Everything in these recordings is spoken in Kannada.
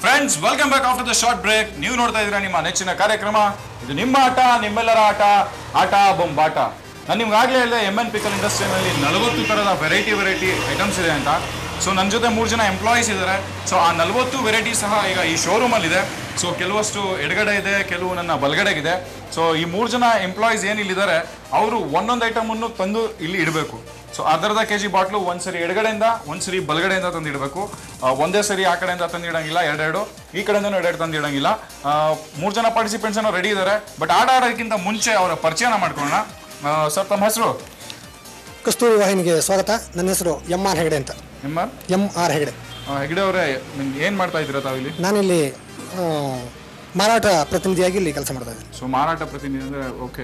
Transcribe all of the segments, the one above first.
Friends welcome back after the short break. ನೀವು ನೋಡ್ತಾ ಇದ್ದೀರಾ ನಿಮ್ಮ ನೆಚ್ಚಿನ ಕಾರ್ಯಕ್ರಮ. ಇದು ನಿಮ್ಮ ಆಟ, ನಿಮ್ಮೆಲ್ಲರ ಆಟ, ಆಟ ಬೊಂಬಾಟ. ನಾನು ನಿಮ್ಗಾಗಲೇ ಹೇಳಿದೆ MN ಪಿಕಲ್ ಇಂಡಸ್ಟ್ರಿಯಲ್ಲಿ 40 ಥರದ ವೆರೈಟಿ ಐಟಮ್ಸ್ ಇದೆ ಅಂತ. ಸೊ ನನ್ನ ಜೊತೆ 3 ಜನ ಎಂಪ್ಲಾಯೀಸ್ ಇದ್ದಾರೆ. ಸೊ ಆ 40 ವೆರೈಟಿ ಸಹ ಈಗ ಈ ಶೋರೂಮಲ್ಲಿದೆ. ಸೊ ಕೆಲವಷ್ಟು ಎಡಗಡೆ ಇದೆ, ಕೆಲವು ನನ್ನ ಬಲಗಡೆಗಿದೆ. ಸೊ ಈ 3 ಜನ ಎಂಪ್ಲಾಯೀಸ್ ಏನಿಲ್ಲಿದ್ದಾರೆ ಅವರು ಒಂದೊಂದು ಐಟಮನ್ನು ತಂದು ಇಲ್ಲಿ ಇಡಬೇಕು. ಸೊ ಅರ್ಧ kg ಬಾಟ್ಲು ಒಂದ್ಸರಿ ಎಡಗಡೆಯಿಂದ ಒಂದ್ಸರಿ ಬಲಗಡೆಯಿಂದ ತಂದು ಇಡಬೇಕು. ಒಂದೇ ಸರಿ ಆ ಕಡೆಯಿಂದ ತಂದಿಡಂಗಿಲ್ಲ, ಎರಡೆರಡು ಈ ಕಡೆಯಿಂದನೂ ಎರಡೆರಡು ತಂದಿಡಂಗಿಲ್ಲ. 3 ಜನ ಪಾರ್ಟಿಸಿಪೆಂಟ್ಸ್ ಏನೋ ರೆಡಿ ಇದ್ದಾರೆ. ಬಟ್ ಆಡೋದಕ್ಕಿಂತ ಮುಂಚೆ ಅವರ ಪರಿಚಯನ ಮಾಡ್ಕೊಳ್ಳೋಣ. ಸರ್, ತಮ್ಮ ಹೆಸರು? ಕಸ್ತೂರಿ ವಾಹಿನಿಗೆ ಸ್ವಾಗತ. ನನ್ನ ಹೆಸರು MR ಹೆಗಡೆ ಅಂತ. MR ಹೆಗಡೆ. ಹೆಗಡೆ ಅವರೇ, ಏನು ಮಾಡ್ತಾ ಇದ್ದೀರಾ ತಾವಿಲ್ಲಿ? ನಾನಿಲ್ಲಿ ಮಾರಾಟ ಪ್ರತಿನಿಧಿಯಾಗಿ ಇಲ್ಲಿ ಕೆಲಸ ಮಾಡ್ತಾ ಇದ್ದೀನಿ. ಸೊ ಮಾರಾಟ ಪ್ರತಿನಿಧಿ ಅಂದರೆ ಓಕೆ.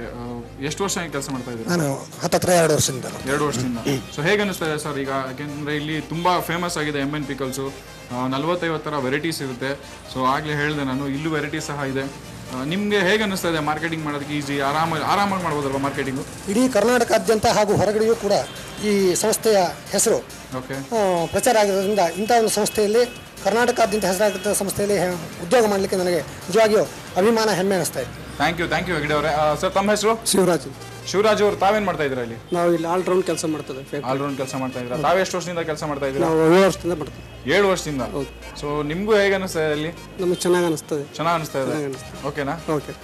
ಎಷ್ಟು ವರ್ಷ ಕೆಲಸ ಮಾಡ್ತಾ ಇದ್ದೀರಾ? ನಾನು ಹತ್ತಿರ 2 ವರ್ಷದಿಂದ. 2 ವರ್ಷದಿಂದ. ಸೊ ಹೇಗೆ ಅನಿಸ್ತಾ ಇದೆ ಸರ್ ಈಗ? ಯಾಕೆಂದರೆ ಇಲ್ಲಿ ತುಂಬ ಫೇಮಸ್ ಆಗಿದೆ MN ಪಿಕಲ್ಸು. 40-50 ಥರ ವೆರೈಟೀಸ್ ಇರುತ್ತೆ. ಸೊ ಆಗಲೇ ಹೇಳಿದೆ ನಾನು, ಇಲ್ಲೂ ವೆರೈಟೀಸ್ ಸಹ ಇದೆ. ನಿಮಗೆ ಹೇಗೆ ಅನಿಸ್ತಾ ಇದೆ ಮಾರ್ಕೆಟಿಂಗ್ ಮಾಡೋದಕ್ಕೆ? ಈಸಿ, ಆರಾಮಾಗಿ ಮಾಡ್ಬೋದಲ್ವ ಮಾರ್ಕೆಟಿಂಗು? ಇಡೀ ಕರ್ನಾಟಕಾದ್ಯಂತ ಹಾಗೂ ಹೊರಗಡೆಯೂ ಕೂಡ ಈ ಸಂಸ್ಥೆಯ ಹೆಸರು ಪ್ರಚಾರ ಆಗಿರೋದ್ರಿಂದ ಇಂಥ ಒಂದು ಸಂಸ್ಥೆಯಲ್ಲಿ, ಕರ್ನಾಟಕಾದ್ಯಂತ ಹೆಸರಾಗಿದ್ದ ಸಂಸ್ಥೆಯಲ್ಲಿ ಉದ್ಯೋಗ ಮಾಡಲಿಕ್ಕೆ ನನಗೆ ನಿಜವಾಗಿಯೂ ಅಭಿಮಾನ, ಹೆಮ್ಮೆ ಅನಿಸ್ತಾ ಇದೆ. ಥ್ಯಾಂಕ್ ಯು ಹೆಗಡೆ ಅವರೇ. ಸರ್, ತಮ್ಮ ಹೆಸರು? ಶಿವರಾಜ್ ಅವರು. ತಾವೇನು ಮಾಡ್ತಾ ಇದ್ದೀರಾ ಇಲ್ಲಿ? ನಾವು ಇಲ್ಲಿ ಆಲ್ರೌಂಡ್ ಕೆಲಸ ಮಾಡ್ತೇವೆ. ಆಲ್ರೌಂಡ್ ಕೆಲಸ ಮಾಡ್ತಾ ಇದ್ದೀರಾ? ತಾವು ಎಷ್ಟು ವರ್ಷದಿಂದ ಕೆಲಸ ಮಾಡ್ತಾ ಇದ್ದೀರಾ? ನಾವು 7 ವರ್ಷದಿಂದ ಮಾಡ್ತೇವೆ. 7 ವರ್ಷದಿಂದ. ಸೊ ನಿಮಗೂ ಹೇಗೆ ಅನಿಸ್ತಾ ಇದೆ ಅಲ್ಲಿ? ನಮಗೆ ಚೆನ್ನಾಗಿ ಅನಿಸ್ತದೆ. ಚೆನ್ನಾಗಿ ಅನಿಸ್ತಾ ಇದೆ. ಓಕೆನಾ? ಓಕೆ.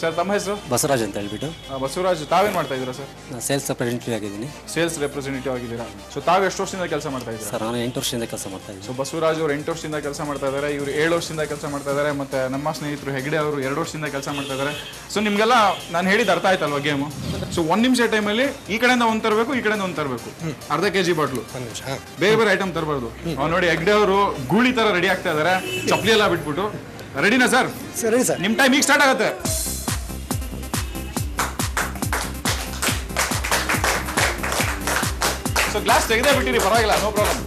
ಸರ್, ತಮ್ಮ ಹೆಸರು? ಬಸವರಾಜ್ ಅಂತ ಹೇಳ್ಬಿಟ್ಟು. ಬಸವರಾಜ್, ತಾವೇನು ಮಾಡ್ತಾ ಇದ್ದೀರಾ ಸರ್? ನಾನು ಸೇಲ್ಸ್ ರೆಪ್ರೆಸೆಂಟೇಟಿವ್ ಆಗಿದ್ದೀನಿ. ಸೇಲ್ಸ್ ರೆಪ್ರೆಸೆಂಟೇಟಿವ್ ಆಗಿದ್ದೀರಾ? ಸೊ ತಾವು ಎಷ್ಟು ವರ್ಷದಿಂದ ಕೆಲಸ ಮಾಡ್ತಾ ಇದ್ದೀರಾ? ಸರ್, ನಾನು 8 ವರ್ಷದಿಂದ ಕೆಲಸ ಮಾಡ್ತಾ ಇದ್ದೀನಿ. ಸೊ ಬಸವರಾಜ್ ಅವರು 8 ವರ್ಷದಿಂದ ಕೆಲಸ ಮಾಡ್ತಾ ಇದ್ದಾರೆ, ಇವರು 7 ವರ್ಷದಿಂದ ಕೆಲಸ ಮಾಡ್ತಾ ಇದ್ದಾರೆ. ಮತ್ತು ನಮ್ಮ ಸ್ನೇಹಿತರು ಹೆಗಡೆ ಅವರು 2 ವರ್ಷದಿಂದ ಕೆಲಸ ಮಾಡ್ತಾ ಇದ್ದಾರೆ. ಸೊ ನಿಮಗೆಲ್ಲ ನಾನು ಹೇಳಿದ ಅರ್ಥ ಆಯ್ತಲ್ವ ಗೇಮು? ಸೊ 1 ನಿಮಿಷ ಟೈಮಲ್ಲಿ ಈ ಕಡೆಯಿಂದ ಒಂದು ತರಬೇಕು, ಈ ಕಡೆಯಿಂದ ಒಂದು ತರಬೇಕು. ಅರ್ಧ kg ಬಾಟ್ಲು, ಬೇರೆ ಐಟಮ್ ತರಬಾರ್ದು. ನೋಡಿ, ಹೆಗಡೆ ಅವರು ಗೂಳಿ ಥರ ರೆಡಿ ಆಗ್ತಾ ಇದ್ದಾರೆ, ಚಪ್ಪಲಿ ಎಲ್ಲ ಬಿಟ್ಬಿಟ್ಟು. ರೆಡಿನಾ ಸರ್? ಸರಿ ಸರ್, ನಿಮ್ಮ ಟೈಮ್ ಈಗ ಸ್ಟಾರ್ಟ್ ಆಗುತ್ತೆ. ಸೊ ಗ್ಲಾಸ್ ತೆಗೆದೇ ಬಿಟ್ಟಿರಿ, ಪರವಾಗಿಲ್ಲ, ನೋ ಪ್ರಾಬ್ಲಮ್.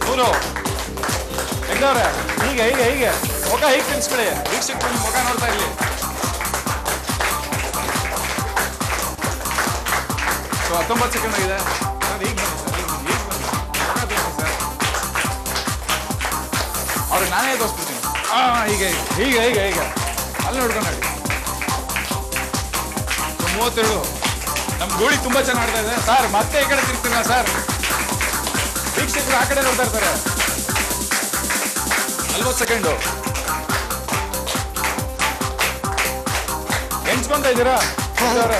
ನೂರು ಹೆಗ್ದವ್ರೆ, ಹೀಗೆ ಮುಖ ಹೀಗೆ ತಿನ್ಸ್ಕೊಳ್ಳಿ. ವೀಕ್ಷಕರು ಮುಖ ನೋಡ್ತಾ ಇರಲಿ. ಸೊ 19 ಸೆಕೆಂಡ್ ಆಗಿದೆ ಸರ್. ಈಗ ಬನ್ನಿ ಸರ್. ಅವ್ರಿಗೆ ನಾನೇ ತೋರಿಸ್ಬಿಡ್ತೀನಿ. ಹೀಗೆ ಅಲ್ಲಿ ನೋಡ್ಕೊಂಡು ನೋಡಿ. 32. ನಮ್ಮ ಗೋಳಿ ತುಂಬಾ ಚೆನ್ನಾಗಿ ಆಡ್ತಾ ಇದೆ ಸರ್. ಮತ್ತೆ ಈ ಕಡೆ ತಿರ್ತೀರಾ ಸರ್? ವೀಕ್ಷಕರು ಆ ಕಡೆ ನೋಡ್ತಾ ಇರ್ತಾರೆ. 40 ಸೆಕೆಂಡು. ಎಣ್ಸ್ಕೊಂತ ಇದ್ದೀರಾ? 49.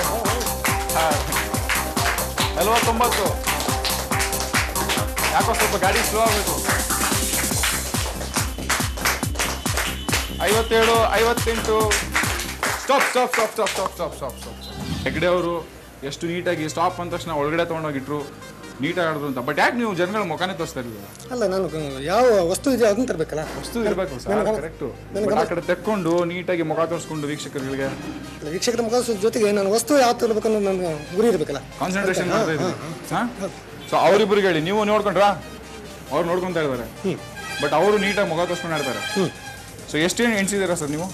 ಯಾಕೋ ಸ್ವಲ್ಪ ಗಾಡಿ ಸ್ಲೋ ಆಗಬೇಕು. 57, 58. ಸ್ಟಾಪ್. ಹೆಗಡೆ ಅವರು ಎಷ್ಟು ನೀಟಾಗಿ ಸ್ಟಾಪ್ ಅಂದ ತಕ್ಷಣ ಒಳಗಡೆ ತೊಗೊಂಡೋಗಿಟ್ರು, ನೀಟಾಗಿ ಆಡಿದ್ರು ಅಂತ. ಬಟ್ ಯಾಕೆ ನೀವು ಜನಗಳ ಮುಖಾನೇ ತೋರಿಸ್ತಾ ಇರಲಿಲ್ಲ? ಅಲ್ಲ, ನಾನು ಯಾವ ವಸ್ತು ಇದೆಯೋ ಅದನ್ನ ತರಬೇಕಲ್ಲ. ವಸ್ತು ಇರಬೇಕು ಸರ್, ಕರೆಕ್ಟು. ಆ ಕಡೆ ತೆಕ್ಕೊಂಡು ನೀಟಾಗಿ ಮುಖ ತೋರಿಸ್ಕೊಂಡು ವೀಕ್ಷಕರುಗಳಿಗೆ, ವೀಕ್ಷಕರ ಮುಖ ಜೊತೆಗೆ ನಾನು ವಸ್ತು ಯಾವ್ದು ತರಬೇಕು ಅನ್ನೋದು ನನ್ನ ಗುರಿ ಇರಬೇಕಲ್ಲ. ಕಾನ್ಸಂಟ್ರೇಷನ್ ಮಾಡ್ತಾ ಇದ್ದೀವಿ. ಸೊ ಅವರಿಬ್ಬರಿಗೆ ಹೇಳಿ, ನೀವು ನೋಡ್ಕೊಂಡ್ರಾ? ಅವ್ರು ನೋಡ್ಕೊತಾ ಇದ್ದಾರೆ, ಬಟ್ ಅವರು ನೀಟಾಗಿ ಮುಖ ತೋರಿಸ್ಕೊಂಡು ಆಡ್ತಾರೆ. ಸೊ ಎಷ್ಟು ಎಣಿಸಿದ್ದೀರಾ ಸರ್ ನೀವು?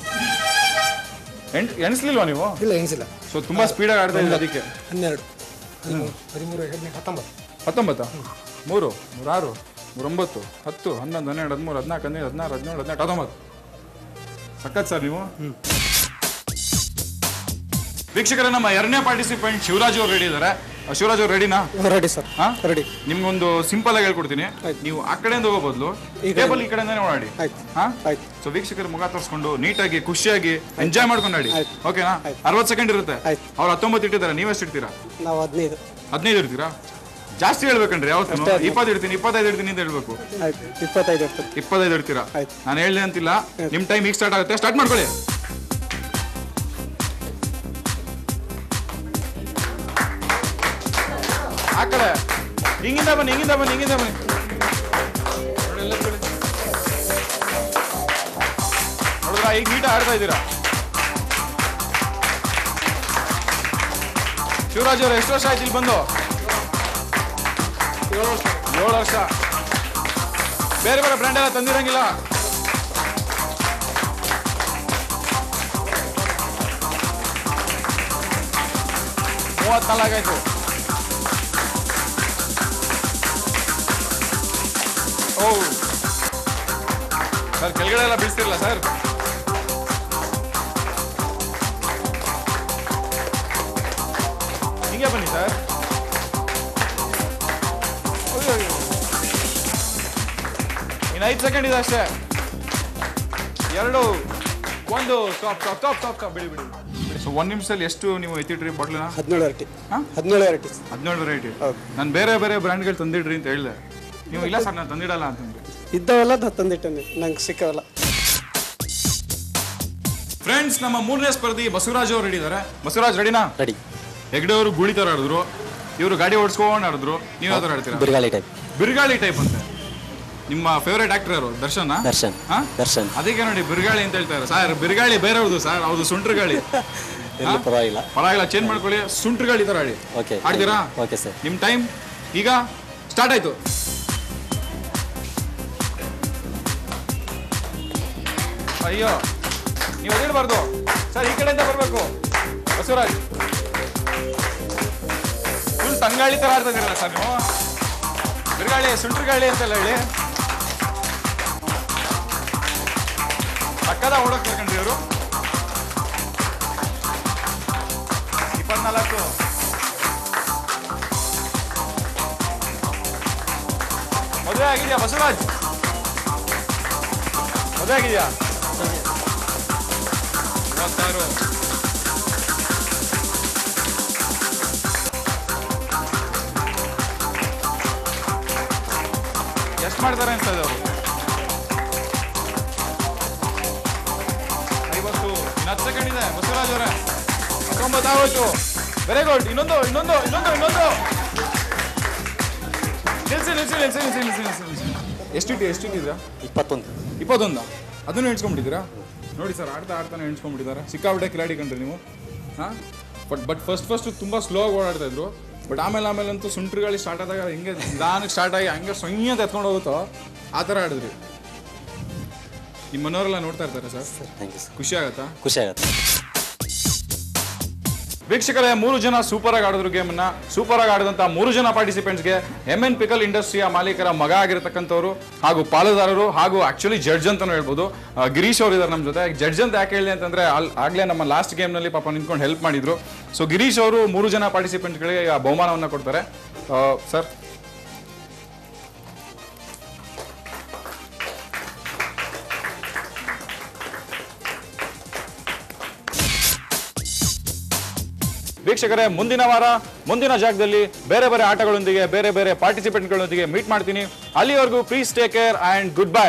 ಎಣಿಸ್ಲಿಲ್ವಾ ನೀವು? ಇಲ್ಲ, ಎಣಿಸಿಲ್ಲ. ಸೊ ತುಂಬಾ ಸ್ಪೀಡಾಗಿ ಆಡ್ತಾ ಇದ್ದೀವಿ. ಅದಕ್ಕೆ 12, 13, 14, 19. 19, 3, 6, 9, 10, 11, 12, 13, 14, 15, 16, 17, 18, 19. ಸಖತ್ ಸರ್ ನೀವು. ವೀಕ್ಷಕರ, ನಮ್ಮ 2ನೇ ಪಾರ್ಟಿಸಿಪೆಂಟ್ ಶಿವರಾಜ್ ಅವರು ರೆಡಿ ಇದ್ದಾರೆ. ಶಿವರಾಜ್ ಅವ್ರು ರೆಡಿನಾ? Ready sir. ರೆಡಿ. ನಿಮ್ಗೊಂದು ಸಿಂಪಲ್ ಆಗಿ ಹೇಳ್ಕೊಡ್ತೀನಿ. ನೀವು ಆ ಕಡೆಯಿಂದ ಹೋಗೋ ಬದಲು ಟೇಬಲ್ ಈ ಕಡೆಯಿಂದ ಓಡಾಡಿ. ಸೊ ವೀಕ್ಷಕರ ಮುಖ ತೋರಿಸ್ಕೊಂಡು ನೀಟಾಗಿ ಖುಷಿಯಾಗಿ ಎಂಜಾಯ್ ಮಾಡ್ಕೊಂಡು ಆಡಿ. ಓಕೆನಾ? 60 ಸೆಕೆಂಡ್ ಇರುತ್ತೆ. ಅವ್ರು 19 ಇಟ್ಟಿದ್ದಾರೆ, ನೀವೆಷ್ಟು ಇಡ್ತೀರಾ? ನಾವು 15 ಇಡ್ತೀರಾ? ಜಾಸ್ತಿ ಹೇಳ್ಬೇಕಂಡ್ರಿ. ಯಾವತ್ತು 20 ಇಡ್ತೀನಿ, 25 ಇಡ್ತೀನಿ ಅಂತ ಹೇಳ್ಬೇಕು. 25 ಇಡ್ತೀರಾ? ನಾನು ಹೇಳಿದೆ ಅಂತಿಲ್ಲ. ನಿಮ್ ಟೈಮ್ ಈಗ ಸ್ಟಾರ್ಟ್ ಆಗುತ್ತೆ, ಸ್ಟಾರ್ಟ್ ಮಾಡ್ಕೊಳ್ಳಿ. ಆ ಕಡೆ ಹಿಂಗಿಂದ ಬನ್ನಿ. ನೋಡಿದ್ರ, ಈಗ ನೀಟಾಗಿ ಆಡ್ತಾ ಇದ್ದೀರಾ. ಶಿವರಾಜ್ ಅವರು ಎಷ್ಟು ವರ್ಷ ಆಯ್ತು ಇಲ್ಲಿ ಬಂದು? 7 ವರ್ಷ. ಬೇರೆ ಬ್ರ್ಯಾಂಡ್ ಎಲ್ಲ ತಂದಿರಂಗಿಲ್ಲ? 34 ಆಯ್ತು. ಸರ್ ಕೆಳಗಡೆ ಎಲ್ಲ ಬೀಳ್ತಿರಲ್ಲ ಸರ್. ಹಿಂಗೆ ಬನ್ನಿ ಸರ್. ಇನ್ನು 5 ಸೆಕೆಂಡ್ ಇದೆ ಅಷ್ಟೇ. 2 1 ಸ್ಟಾಪ್ ಬಿಡಿ. ಸೊ 1 ನಿಮಿಷದಲ್ಲಿ ಎಷ್ಟು ನೀವು ಎತ್ತಿಟ್ರಿ ಬಾಟ್ಲನ್ನ? 17 ವೆರೈಟಿ. 17 ವೆರೈಟಿ. ನಾನು ಬೇರೆ ಬೇರೆ ಬ್ರ್ಯಾಂಡ್ಗಳು ತಂದಿಡ್ರಿ ಅಂತ ಹೇಳಿದೆ. ನೀವು ಇಲ್ಲ ಸರ್ ನಾನು ತಂದಿಡಲ್ಲ ಅಂತಂದ್ರೆ ಇದ್ದವೆಲ್ಲ ತಂದಿಟ್ಟೆ ನಂಗೆ ಸಿಕ್ಕವಲ್ಲ. ಫ್ರೆಂಡ್ಸ್, ನಮ್ಮ 3ನೇ ಸ್ಪರ್ಧಿ ಬಸವರಾಜ್ ಅವರು ರೆಡಿ ಇದ್ದಾರೆ. ಬಸವರಾಜ್ ರೆಡಿನಾ? ರೆಡಿ. ಹೆಗ್ಡೆ ಅವರು ಗೂಳಿ ತರ ಆಡಿದ್ರು, ಇವರು ಗಾಡಿ ಓಡಿಸ್ಕೊಂಡು ಆಡಿದ್ರು. ನೀವು ಯಾವ ತರ ಆಡ್ತೀರಾ? ಬಿರುಗಾಳಿ ಟೈಪ್ ಅಂತ. ನಿಮ್ಮ ಫೇವರೇಟ್ ಆಕ್ಟರ್ ಯಾರು? ದರ್ಶನ್. ಅದಕ್ಕೆ ನೋಡಿ ಬಿರುಗಾಳಿ ಅಂತ ಹೇಳ್ತಾರೆ ಸರ್. ಬಿರುಗಾಳಿ ಬೇರೆಯವ್ರದು ಸರ್, ಅವ್ರದ್ದು ಸುಂಟ್ರ ಗಾಳಿ. ಪರವಾಗಿಲ್ಲ, ಚೇಂಜ್ ಮಾಡ್ಕೊಳ್ಳಿ. ಸುಂಟ್ರ ಗಾಳಿ ತರ ಆಡಿ. ಆಡ್ತೀರಾ? ನಿಮ್ ಟೈಮ್ ಈಗ ಸ್ಟಾರ್ಟ್ ಆಯ್ತು. ಅಯ್ಯೋ, ನೀವು ಹೇಳಿಬಾರ್ದು ಸರ್, ಈ ಕಡೆಯಿಂದ ಬರ್ಬೇಕು. ಬಸವರಾಜ್ ಫುಲ್ ತಂಗಾಳಿ ತರ ಆಡ್ತಾ ಇದೀರಲ್ಲ ಸರ್ ನೀವು. ಬಿರುಗಾಳಿ ಸುಂಟ್ರ ಗಾಳಿ ಅಂತೆಲ್ಲ ಹೇಳಿ ಪಕ್ಕದ ಓಡಕ್ ಬೇಕಂಡ್ರಿ ಇವರು. 24 ಮದುವೆ ಆಗಿದ್ಯಾ ಬಸವರಾಜ್? ಮದುವೆ ಆಗಿದ್ಯಾ? 26. ಎಷ್ಟು ಮಾಡ್ತಾರೆ ಅಂತ ಅವರು? 50. 10 ಸೆಕೆಂಡ್ ಇದೆ ಬಸವರಾಜ್ ಅವರೇ. 19 ಆಗೋಯ್ತು. Very good. ಇನ್ನೊಂದು ನಿಲ್ಸಿ. ಎಷ್ಟು ಇಟ್ಟಿದ್ದೀರಾ? 21. ಅದನ್ನು ಎಣ್ಸ್ಕೊಂಡ್ಬಿಟ್ಟಿದ್ದೀರಾ? ನೋಡಿ ಸರ್, ಆಡ್ತಾನೆ ಎಣ್ಸ್ಕೊಂಡ್ಬಿಟ್ಟಿದ್ದಾರೆ. ಸಿಕ್ಕಾಬಿಟ್ಟೆ ಕಿಲಾಡಿ ಕಂಡ್ರಿ ನೀವು. ಹಾಂ, ಬಟ್ ಫಸ್ಟ್ ತುಂಬ ಸ್ಲೋ ಆಗಿ ಓಡಾಡ್ತಾ ಇದ್ರು. ಬಟ್ ಆಮೇಲಂತೂ ಸುಂಟ್ರ ಗಾಳಿ ಸ್ಟಾರ್ಟ್ ಆದಾಗ ಹಿಂಗೆ ನಿಧಾನಕ್ಕೆ ಸ್ಟಾರ್ಟ್ ಆಗಿ ಹಂಗೆ ಸೊಯ್ಯ ಎತ್ಕೊಂಡು ಹೋಗುತ್ತೋ ಆ ಥರ ಆಡಿದ್ರಿ. ನಿಮ್ಮ ಮನೆಯವರೆಲ್ಲ ನೋಡ್ತಾ ಇರ್ತಾರೆ ಸರ್. ಖುಷಿ ಆಗತ್ತಾ? ವೀಕ್ಷಕರೇ, 3 ಜನ ಸೂಪರ್ ಆಗಿ ಆಡಿದ್ರು ಗೇಮನ್ನ. ಸೂಪರ್ ಆಗಿ ಆಡಿದಂಥ 3 ಜನ ಪಾರ್ಟಿಸಿಪೆಂಟ್ಸ್ಗೆ MN ಪಿಕಲ್ ಇಂಡಸ್ಟ್ರಿಯ ಮಾಲೀಕರ ಮಗ ಆಗಿರತಕ್ಕಂಥವ್ರು ಹಾಗೂ ಪಾಲುದಾರರು ಹಾಗೂ ಆಕ್ಚುಲಿ ಜಡ್ಜ್ ಅಂತಾನು ಹೇಳ್ಬೋದು, ಗಿರೀಶ್ ಅವರು ಇದ್ದಾರೆ ನಮ್ಮ ಜೊತೆ. ಜಡ್ಜ್ ಅಂತ ಯಾಕೆ ಹೇಳಿ ಅಂತಂದ್ರೆ ಆಗ್ಲೇ ನಮ್ಮ ಲಾಸ್ಟ್ ಗೇಮ್ನಲ್ಲಿ ಪಾಪ ನಿಂತ್ಕೊಂಡು ಹೆಲ್ಪ್ ಮಾಡಿದ್ರು. ಸೊ ಗಿರೀಶ್ ಅವರು 3 ಜನ ಪಾರ್ಟಿಸಿಪೆಂಟ್ಗಳಿಗೆ ಬಹುಮಾನವನ್ನು ಕೊಡ್ತಾರೆ. ಸರ್, ವೀಕ್ಷಕರೇ, ಮುಂದಿನ ವಾರ ಮುಂದಿನ ಜಾಗದಲ್ಲಿ ಬೇರೆ ಬೇರೆ ಆಟಗಳೊಂದಿಗೆ ಬೇರೆ ಬೇರೆ ಪಾರ್ಟಿಸಿಪೆಂಟ್ಗಳೊಂದಿಗೆ ಮೀಟ್ ಮಾಡ್ತೀನಿ. ಅಲ್ಲಿವರೆಗೂ please take care and good bye.